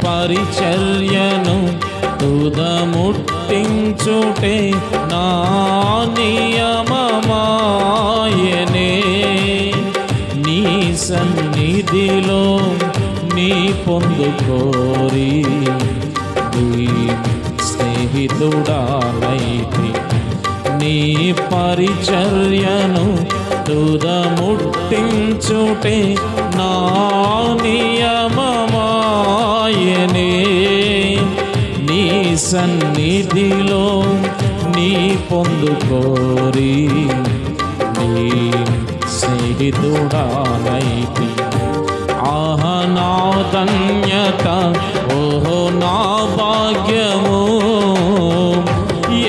పరిచర్యను తుదముట్టించుటే నా నియమమాయనే. నీ సన్నిధిలో నీ పొందుకోరి నీ స్నేహితుడానైతి. నీ పరిచర్యను తుదముట్టించుటే నా నియమమాయనే. నీ సన్నిధిలో నీ పొందుకోరి నీ స్నేహితుడానైతి. ఆహ నా ధన్యత, ఓహో నా భాగ్యము,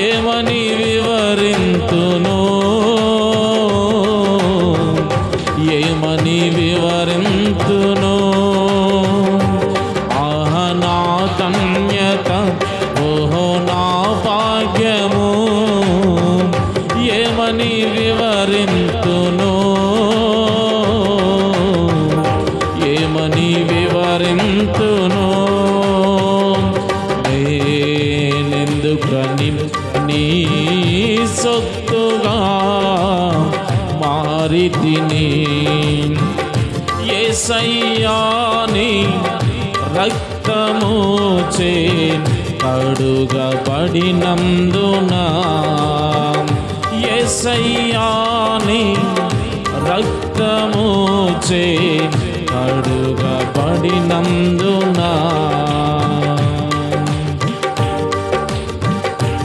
ఏమని వివరింతును, ఏమని వివరింతును. ఆహ నా ధన్యత, ఓహో నా భాగ్యము, ఏమని వివరింతును, ఏమని వివరింతును. నేనెందుకని నీ సొత్తుగా మారితిని. యేసయ్యా నీ రక్తముచే కడుగబడినందున, యేసయ్యా నీ రక్తముచే కడుగబడినందున